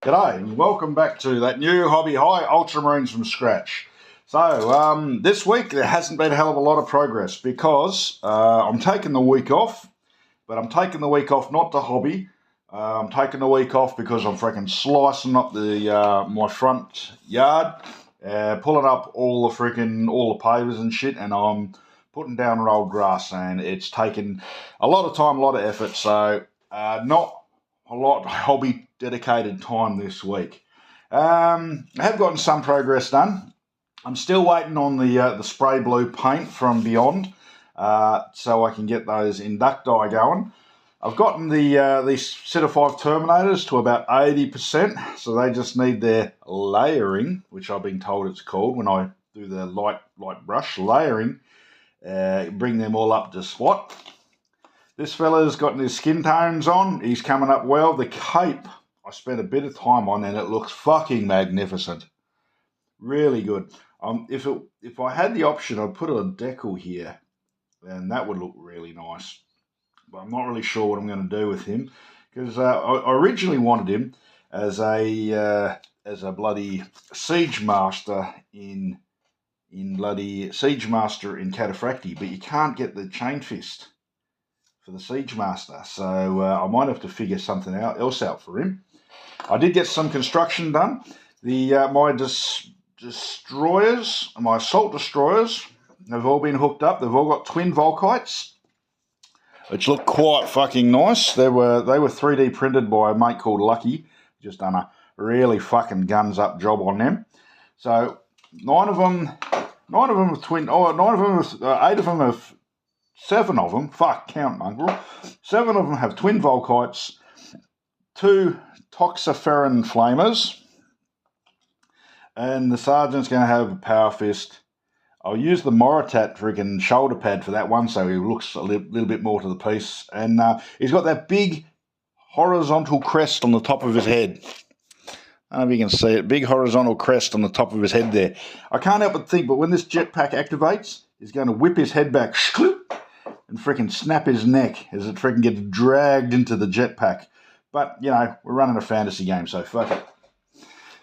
G'day and welcome back to that new hobby, Ultramarines from scratch. So this week there hasn't been a hell of a lot of progress because I'm taking the week off, but I'm taking the week off not to hobby. I'm taking the week off because I'm freaking slicing up the my front yard, pulling up all the pavers and shit, and I'm putting down rolled grass, and it's taken a lot of time, a lot of effort. So not a lot of hobby dedicated time this week. I have gotten some progress done. I'm still waiting on the spray blue paint from Beyond, so I can get those inducti going. I've gotten these set of 5 Terminators to about 80%, so they just need their layering, which I've been told it's called when I do the light brush layering, bring them all up to spot. This fella's got his skin tones on. He's coming up well. The cape, I spent a bit of time on, and it looks fucking magnificent. Really good. If I had the option, I'd put a decal here, and that would look really nice. But I'm not really sure what I'm going to do with him, because I originally wanted him as a bloody siege master in Cataphracti, but you can't get the chain fist for the siege master, so I might have to figure something else out for him. I did get some construction done. My destroyers, my assault destroyers, have all been hooked up. They've all got twin Volkites, which look quite fucking nice. They were 3D printed by a mate called Lucky. Just done a really fucking guns up job on them. So 8 of them have. 7 of them, fuck, count mongrel. 7 of them have twin Volkites, 2 toxaferrin flamers, and the sergeant's going to have a power fist. I'll use the Moritat freaking shoulder pad for that one, so he looks a little bit more to the piece. And he's got that big horizontal crest on the top of his head. I don't know if you can see it, big horizontal crest on the top of his head there. I can't help but think, but when this jetpack activates, he's going to whip his head back, and freaking snap his neck as it freaking gets dragged into the jetpack. But, you know, we're running a fantasy game, so fuck it.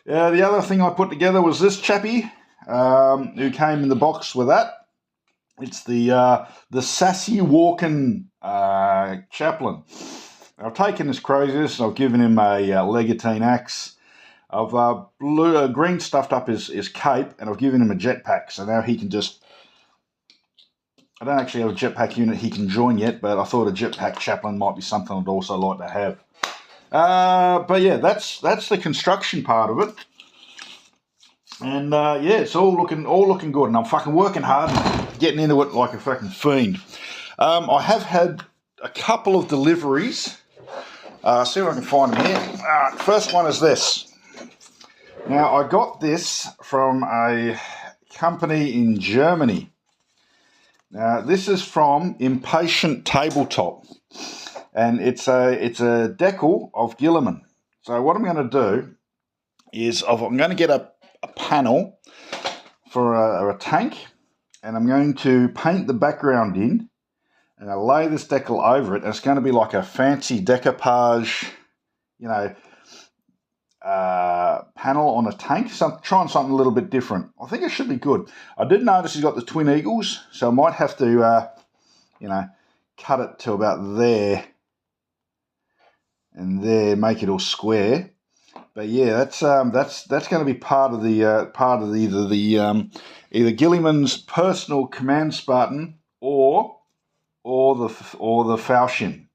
The other thing I put together was this chappie, who came in the box with that. It's the Sassy Walking Chaplain. I've taken this Crozius and I've given him a Legatine axe. I've green stuffed up his cape, and I've given him a jetpack, so now he can just... I don't actually have a jetpack unit he can join yet, but I thought a jetpack chaplain might be something I'd also like to have. But yeah, that's the construction part of it. And yeah, it's all looking good, and I'm fucking working hard and getting into it like a fucking fiend. I have had a couple of deliveries. See if I can find them here. First one is this. Now, I got this from a company in Germany. Now, this is from Impatient Tabletop, and it's a decal of Guilliman. So what I'm going to do is I'm going to get a panel for a tank, and I'm going to paint the background in, and I'll lay this decal over it, and it's going to be like a fancy decoupage, you know, panel on a tank, trying something a little bit different. I think it should be good. I did notice he's got the twin eagles, so I might have to, you know, cut it to about there and there, make it all square. But yeah, that's going to be part of either Guilliman's personal command Spartan or the Falchion.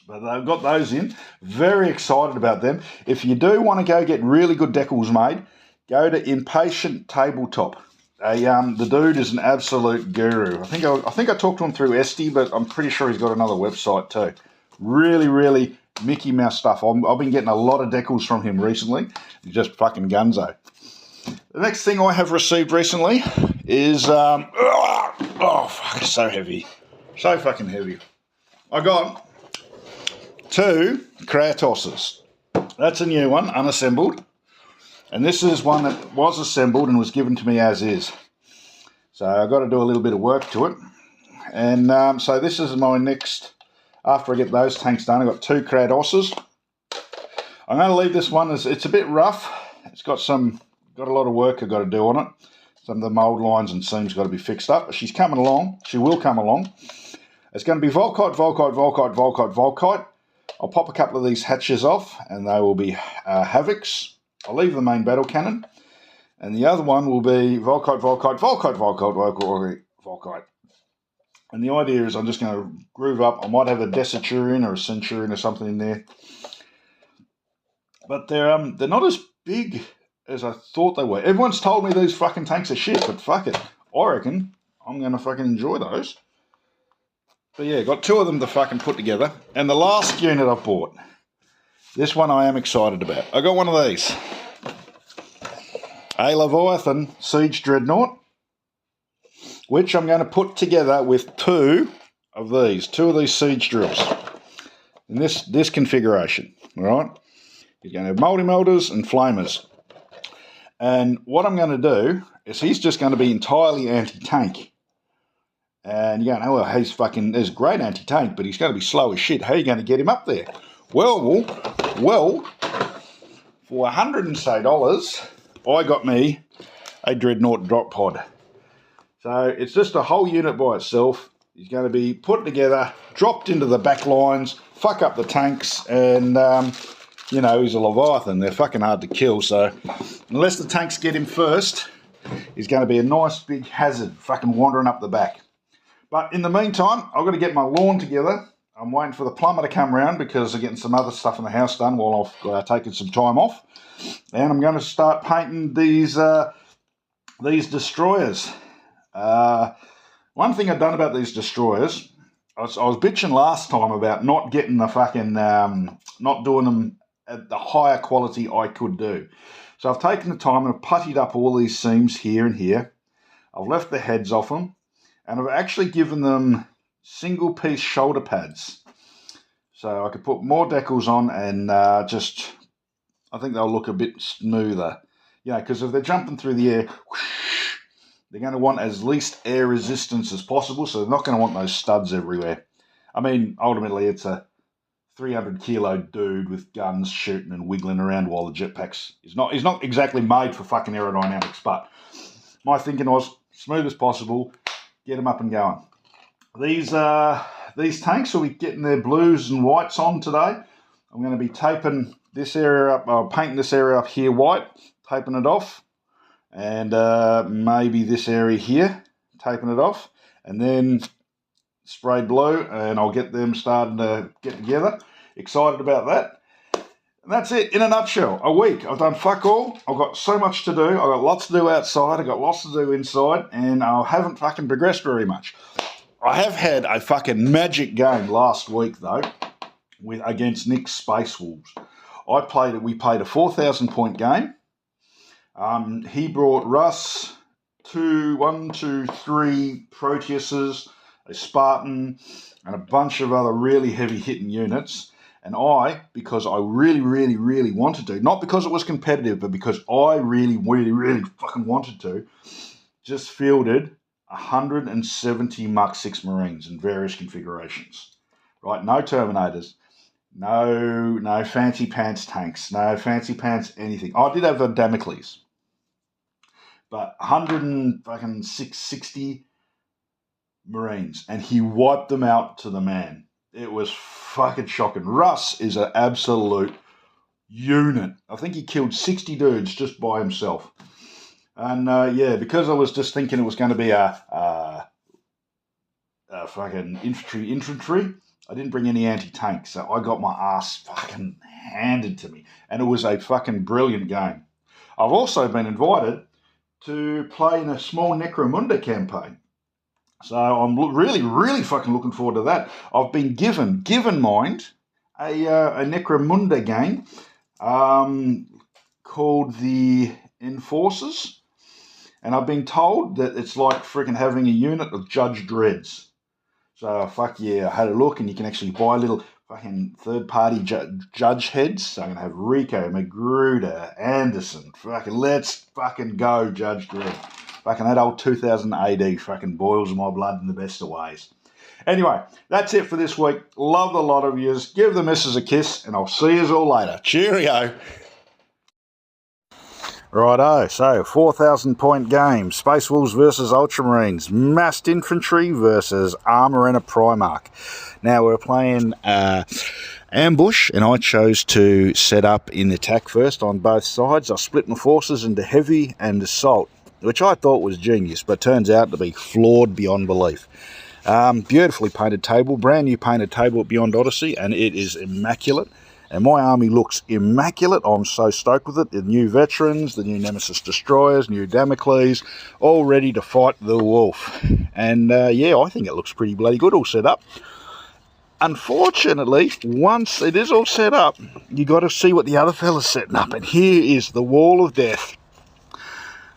But they've got those in. Very excited about them. If you do want to go get really good decals made, go to Impatient Tabletop. The dude is an absolute guru. I think I talked to him through Esty, but I'm pretty sure he's got another website too. Really, really Mickey Mouse stuff. I've been getting a lot of decals from him recently. He's just fucking gunzo. The next thing I have received recently is oh fuck, it's so heavy, so fucking heavy. I got 2 Kratoses. That's a new one, unassembled. And this is one that was assembled and was given to me as is. So I've got to do a little bit of work to it. And so this is my next, after I get those tanks done, I've got 2 Kratoses. I'm going to leave this one as it's a bit rough. It's got a lot of work I've got to do on it. Some of the mould lines and seams got to be fixed up. But she's coming along. She will come along. It's going to be Volkite, Volkite, Volkite, Volkite, Volkite. I'll pop a couple of these hatches off, and they will be Havocs. I'll leave the main battle cannon. And the other one will be Volkite, Volkite, Volkite, Volkite, Volkite, Volkite. And the idea is I'm just going to groove up. I might have a Deciturion or a Centurion or something in there. But they're not as big as I thought they were. Everyone's told me these fucking tanks are shit, but fuck it. I reckon I'm going to fucking enjoy those. But yeah, got two of them to fucking put together. And the last unit I've bought, this one I am excited about. I got one of these. A Leviathan Siege Dreadnought, which I'm going to put together with two of these Siege Drills. In this configuration, all right? You're going to have multi-melters and flamers. And what I'm going to do is he's just going to be entirely anti-tank. And you're going, oh, well, there's great anti-tank, but he's going to be slow as shit. How are you going to get him up there? Well, for $100 and say, I got me a Dreadnought drop pod. So it's just a whole unit by itself. He's going to be put together, dropped into the back lines, fuck up the tanks, and, he's a Leviathan. They're fucking hard to kill, so unless the tanks get him first, he's going to be a nice big hazard fucking wandering up the back. But in the meantime, I've got to get my lawn together. I'm waiting for the plumber to come round because I'm getting some other stuff in the house done while I've taken some time off. And I'm going to start painting these destroyers. One thing I've done about these destroyers, I was bitching last time about not getting the fucking, not doing them at the higher quality I could do. So I've taken the time and I've puttied up all these seams here and here. I've left the heads off them. And I've actually given them single piece shoulder pads. So I could put more decals on and I think they'll look a bit smoother. Because if they're jumping through the air, whoosh, they're going to want as least air resistance as possible. So they're not going to want those studs everywhere. I mean, ultimately it's a 300 kilo dude with guns shooting and wiggling around while the jetpacks. He's not exactly made for fucking aerodynamics, but my thinking was smooth as possible. Get them up and going. These tanks will be getting their blues and whites on today. I'm going to be taping this area up, painting this area up here white, taping it off, and maybe this area here, taping it off, and then sprayed blue, and I'll get them starting to get together. Excited about that. And that's it, in a nutshell. A week. I've done fuck all. I've got so much to do. I've got lots to do outside. I've got lots to do inside. And I haven't fucking progressed very much. I have had a fucking magic game last week, though, against Nick's Space Wolves. We played a 4,000 point game. He brought Russ 3 Proteuses, a Spartan, and a bunch of other really heavy hitting units. And because I really, really, really wanted to, not because it was competitive, but because I really, really, really fucking wanted to, just fielded 170 Mach 6 Marines in various configurations. Right, no Terminators, no fancy pants tanks, no fancy pants anything. I did have a Damocles, but 160 Marines, and he wiped them out to the man. It was fucking shocking. Russ is an absolute unit. I think he killed 60 dudes just by himself. And because I was just thinking it was going to be a fucking infantry, I didn't bring any anti-tank, so I got my ass fucking handed to me. And it was a fucking brilliant game. I've also been invited to play in a small Necromunda campaign. So I'm really, really fucking looking forward to that. I've been given mind, a Necromunda game called the Enforcers. And I've been told that it's like freaking having a unit of Judge Dreds. So fuck yeah, I had a look and you can actually buy little fucking third-party judge heads. So I'm going to have Rico, Magruder, Anderson. Fucking let's fucking go, Judge Dredd. Fucking that old 2000 AD fucking boils my blood in the best of ways. Anyway, that's it for this week. Love the lot of yous. Give the missus a kiss, and I'll see yous all later. Cheerio. Righto, so 4,000 point game. Space Wolves versus Ultramarines. Massed Infantry versus Armour and a Primarch. Now we're playing ambush, and I chose to set up in attack first on both sides. I split my forces into heavy and assault, which I thought was genius, but turns out to be flawed beyond belief. Beautifully painted table, brand new painted table at Beyond Odyssey, and it is immaculate. And my army looks immaculate. I'm so stoked with it. The new veterans, the new Nemesis destroyers, new Damocles, all ready to fight the wolf. And yeah, I think it looks pretty bloody good all set up. Unfortunately, once it is all set up, you got to see what the other fella's setting up. And here is the wall of death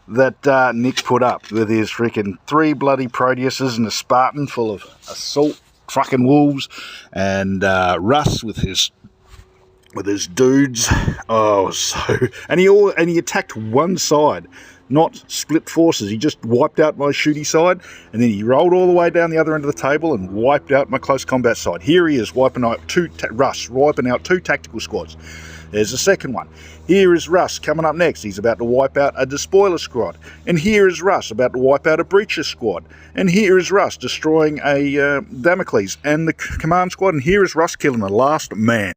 that Nick's put up with his freaking 3 bloody Proteuses and a Spartan full of assault fucking wolves, and Russ with his dudes. Oh, and he attacked one side, not split forces. He just wiped out my shooty side, and then he rolled all the way down the other end of the table and wiped out my close combat side. Here he is wiping out Russ wiping out 2 tactical squads. There's the second one. Here is Russ coming up next. He's about to wipe out a despoiler squad. And here is Russ about to wipe out a breacher squad. And here is Russ destroying a Damocles and the command squad. And here is Russ killing the last man.